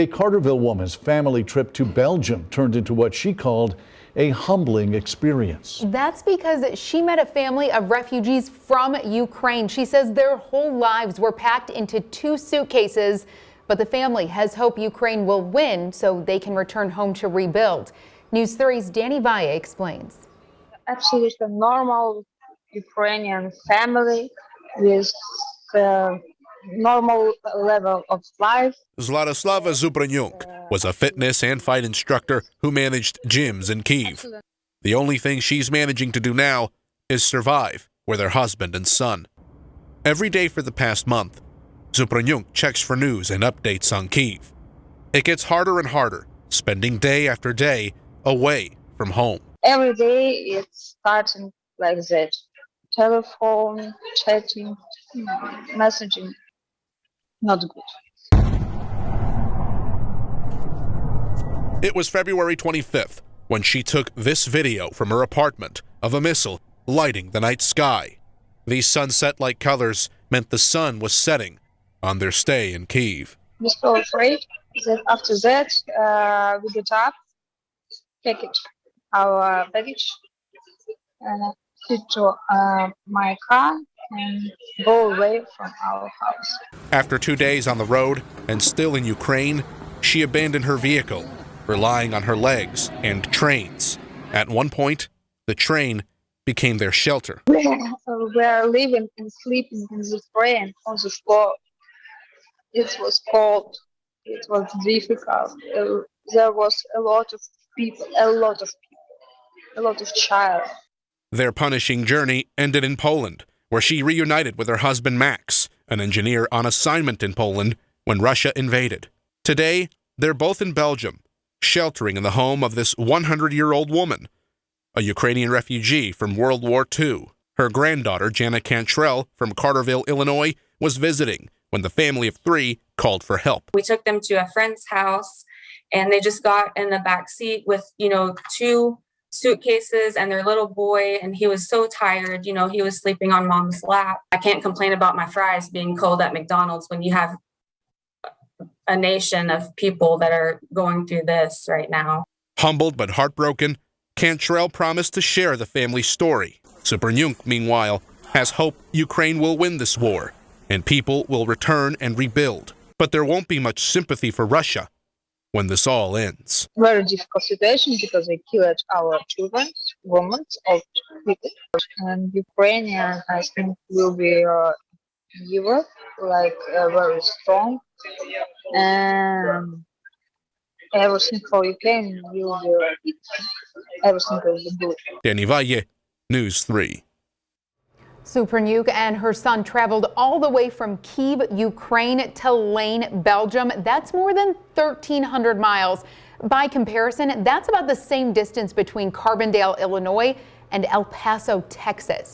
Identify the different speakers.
Speaker 1: A Carterville woman's family trip to Belgium turned into what she called a humbling experience.
Speaker 2: That's because she met a family of refugees from Ukraine. She says their whole lives were packed into 2 suitcases, but the family has hope Ukraine will win so they can return home to rebuild. News 3's Danny Valle explains.
Speaker 3: Absolutely normal Ukrainian family with normal level of life.
Speaker 4: Zlatoslava Zubranyuk was a fitness and fight instructor who managed gyms in Kyiv. The only thing she's managing to do now is survive with her husband and son. Every day for the past month, Zubranyuk checks for news and updates on Kyiv. It gets harder and harder, spending day after day away from home.
Speaker 3: Every day it's starting like that. Telephone, chatting, messaging. Not good.
Speaker 4: It was February 25th when she took this video from her apartment of a missile lighting the night sky. These sunset-like colors meant the sun was setting on their stay in Kyiv.
Speaker 3: We're so afraid that after that we get up, package our baggage, sit to my car and go away from our house.
Speaker 4: After 2 days on the road and still in Ukraine, she abandoned her vehicle, relying on her legs and trains. At one point, the train became their shelter.
Speaker 3: We are living and sleeping in the train on the floor. It was cold. It was difficult. There was a lot of people, a lot of child.
Speaker 4: Their punishing journey ended in Poland, where she reunited with her husband Max, an engineer on assignment in Poland when Russia invaded. Today, they're both in Belgium, sheltering in the home of this 100-year-old woman, a Ukrainian refugee from World War II. Her granddaughter, Jana Cantrell, from Carterville, Illinois, was visiting when the family of 3 called for help.
Speaker 5: We took them to a friend's house, and they just got in the back seat with, 2 suitcases and their little boy, and he was so tired. He was sleeping on mom's lap. I can't complain about my fries being cold at McDonald's when you have a nation of people that are going through this right now.
Speaker 4: Humbled but heartbroken, Cantrell promised to share the family's story. Zubranyuk, meanwhile, has hope Ukraine will win this war and people will return and rebuild. But there won't be much sympathy for Russia when this all ends.
Speaker 3: Very difficult situation because they killed our children, women, old people. And Ukrainian, I think, will be giver, very strong. And everything for Ukraine will be, everything will be good.
Speaker 4: Danny Valle, News 3.
Speaker 2: Zubranyuk and her son traveled all the way from Kyiv, Ukraine to Lane, Belgium. That's more than 1,300 miles. By comparison, that's about the same distance between Carbondale, Illinois and El Paso, Texas.